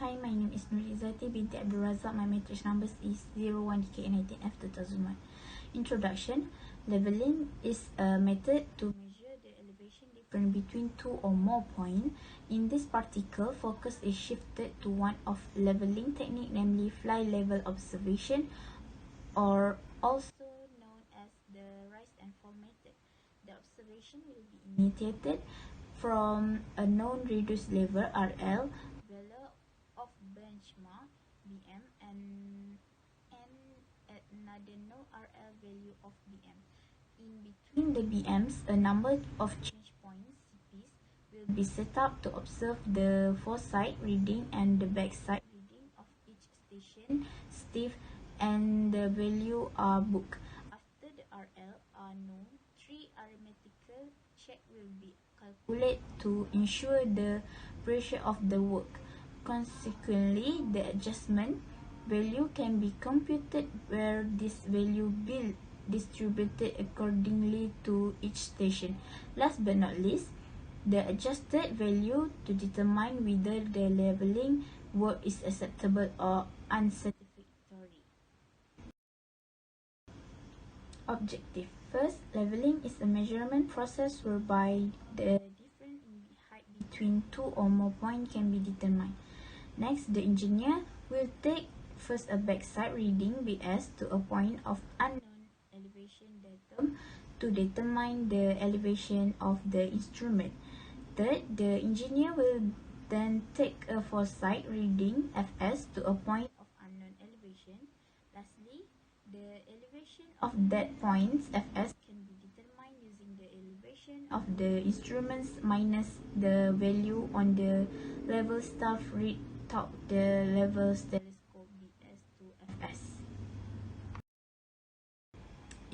Hi, my name is Nur Izzati binti Abdul Razak. My matrix numbers is 01DK19F2001. Introduction. Leveling is a method to measure the elevation difference between two or more points. In this particle, focus is shifted to one of leveling technique, namely fly level observation, or also known as the rise and fall method. The observation will be initiated from a known reduced level RL, value of benchmark BM, and another known RL value of BM. In between the BMs, a number of change points CPs will be set up to observe the foresight reading and the backside reading of each station. Steve and the value are booked. After the RL are known, 3 arithmetical check will be calculated to ensure the pressure of the work. Consequently, the adjustment value can be computed where this value be distributed accordingly to each station. Last but not least, the adjusted value to determine whether the leveling work is acceptable or unsatisfactory. Objective. First, leveling is a measurement process whereby the difference in height between two or more points can be determined. Next, the engineer will take first a backside reading BS to a point of unknown elevation datum to determine the elevation of the instrument. Third, the engineer will then take a foresight reading FS to a point of unknown elevation. Lastly, the elevation of that point FS can be determined using the elevation of the instruments minus the value on the level staff read taught the levels telescope BS to FS.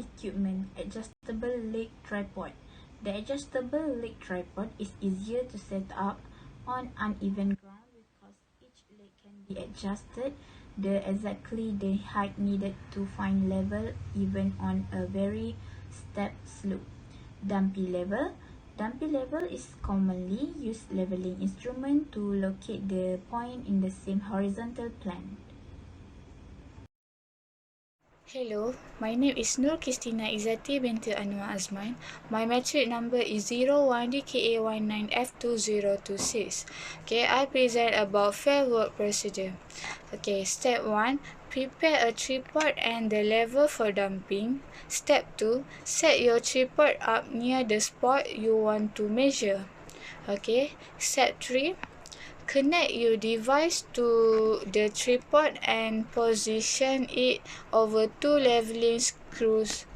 Equipment. Adjustable leg tripod. The adjustable leg tripod is easier to set up on uneven ground because each leg can be adjusted exactly the height needed to find level even on a very steep slope. Dumpy level. Dumpy level is commonly used leveling instrument to locate the point in the same horizontal plane. Hello, my name is Nur Kristina Izzati binti Anwar Azman. My matric number is 01DKA19F2026. Okay, I present about fair work procedure. Okay, step 1, prepare a tripod and the level for dumping. Step 2, set your tripod up near the spot you want to measure. Okay, step 3, connect your device to the tripod and position it over 2 leveling screws.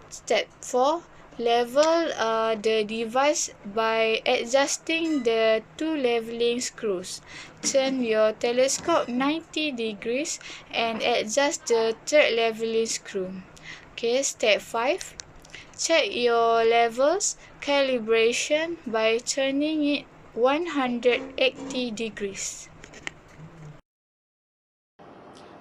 Step 4. Level the device by adjusting the 2 leveling screws. Turn your telescope 90 degrees and adjust the 3rd leveling screw. Okay, step 5. Check your levels calibration by turning it 180 degrees.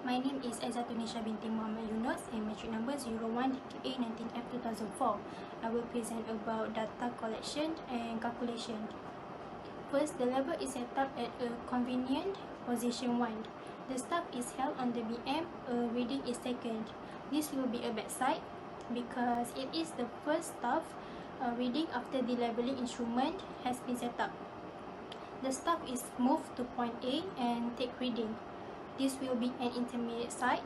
My name is Aizatunisha binti Muhammad Yunus and matric number 01DKA19F2004. I will present about data collection and calculation. First, the level is set up at a convenient position 1. The staff is held on the BM, a reading is taken. This will be a backside because it is the first staff reading after the leveling instrument has been set up. The staff is moved to point A and take reading. This will be an intermediate side.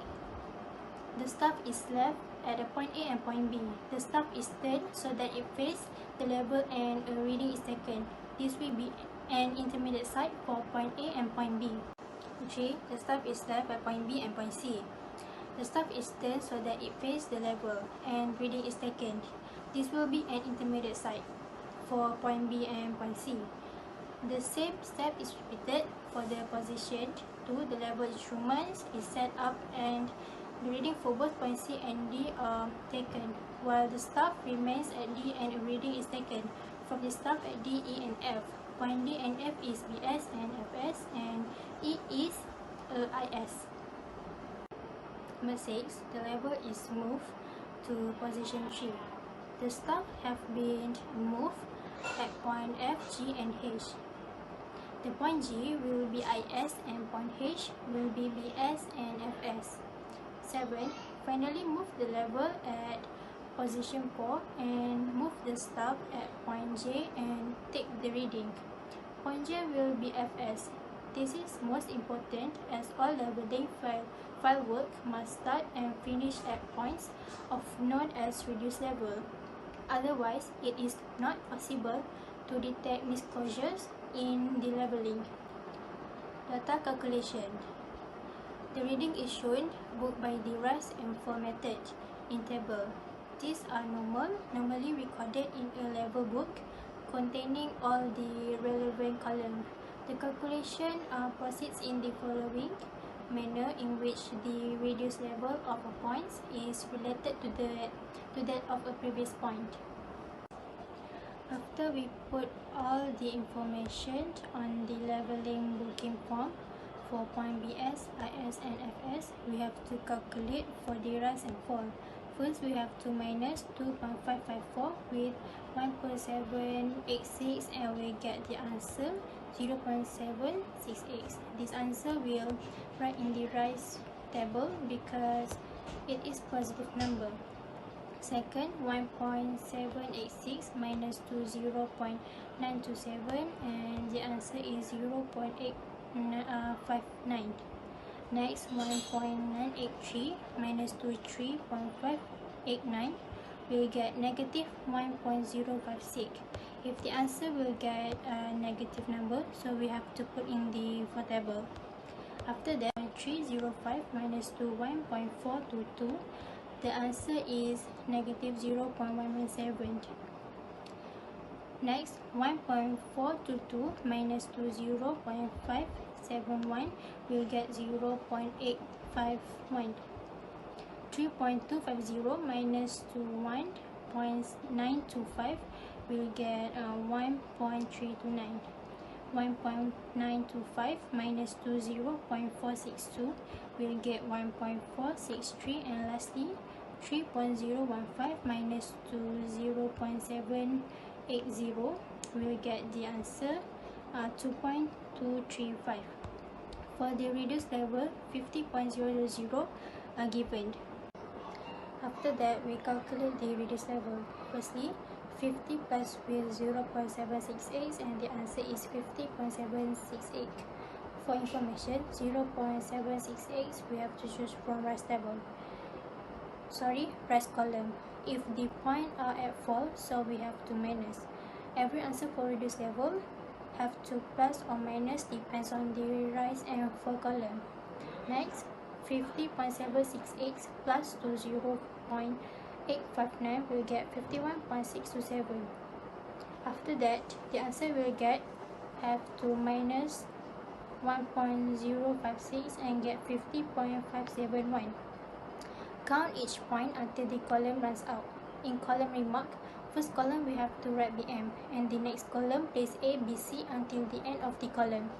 The staff is left at a point A and point B. The staff is turned so that it faces the level and a reading is taken. This will be an intermediate side for point A and point B. 3. The staff is left at point B and point C. The staff is turned so that it faces the level and reading is taken. This will be an intermediate side for point B and point C. The same step is repeated for the position 2. The level instruments is set up and the reading for both point C and D are taken, while the staff remains at D and a reading is taken from the staff at D, E and F. Point D and F is BS and FS and E is IS. Number 6. The level is moved to position 3. The staff have been moved at point F, G and H. The point G will be IS and point H will be BS and FS. 7. Finally, move the level at position 4 and move the stub at point J and take the reading. Point J will be FS. This is most important as all leveling file work must start and finish at points of known as reduced level. Otherwise, it is not possible to detect misclosures in the leveling. Data calculation. The reading is shown both by the rise and fall method in table. These are normally recorded in a level book containing all the relevant columns. The calculation proceeds in the following manner, in which the reduced level of a point is related to that of a previous point. After we put all the information on the leveling booking form for point BS, IS and FS, we have to calculate for the rise and fall. First, we have to minus 2.554 with 1.786 and we get the answer 0.768. This answer will write in the rise table because it is positive number. Second, 1.786 minus 0.927 and the answer is 0.859. Next, 1.983 minus 3.589 will get negative 1.056. If the answer will get a negative number, so we have to put in the for table. After that, 305 minus 1.422, the answer is negative 0.117. Next, 1.422 minus 0.571 will get 0.851. 3.250 minus 1.925 will get 1.329. 1.925 minus 0.462 will get 1.463, and lastly 3.015 minus 0.780 will get the answer 2.235. For the reduced level, 50.000 are given. After that, we calculate the reduced level. Firstly, 50 plus with 0.768 and the answer is 50.768. For information, 0.768 we have to choose from rise column. If the point are at fall, so we have to minus. Every answer for reduced level have to plus or minus depends on the rise and fall column. Next, 50.768 plus to 0.859 will get 51.627. After that, the answer will have to minus 1.056 and get 50.571. Count each point until the column runs out. In column remark, first column we have to write BM, and the next column place A, B, C until the end of the column.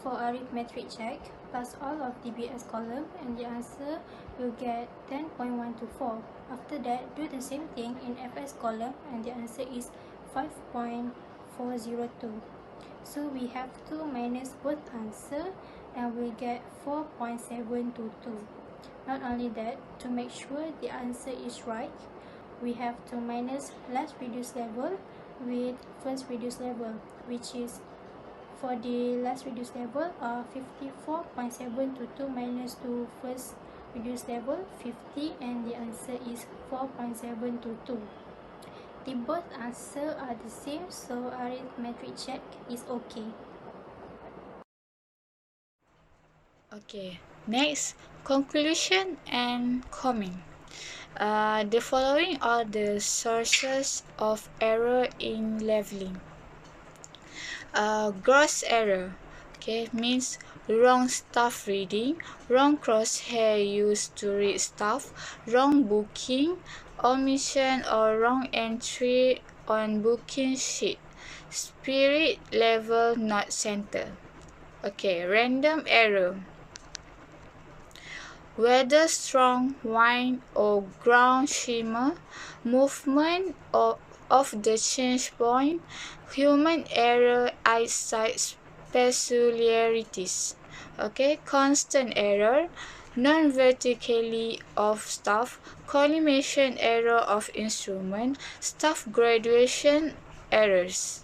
For arithmetic check, plus all of the BS column and the answer will get 10.124. After that, do the same thing in FS column and the answer is 5.402. So we have to minus both answer and we get 4.722. Not only that, to make sure the answer is right, we have to minus last reduced level with first reduced level, which is for the last reduced level 54.722 minus to first reduced level 50, and the answer is 4.722. The both answer are the same, so arithmetic check is okay. Okay, next, conclusion and comment. The following are the sources of error in leveling. Gross error, okay, means wrong staff reading, wrong crosshair used to read staff, wrong booking, omission or wrong entry on booking sheet, spirit level not center. Okay, random error. Whether strong wind or ground shimmer, movement of the change point, human error, eyesight peculiarities. Okay, constant error, non-vertically of staff, collimation error of instrument, staff graduation errors.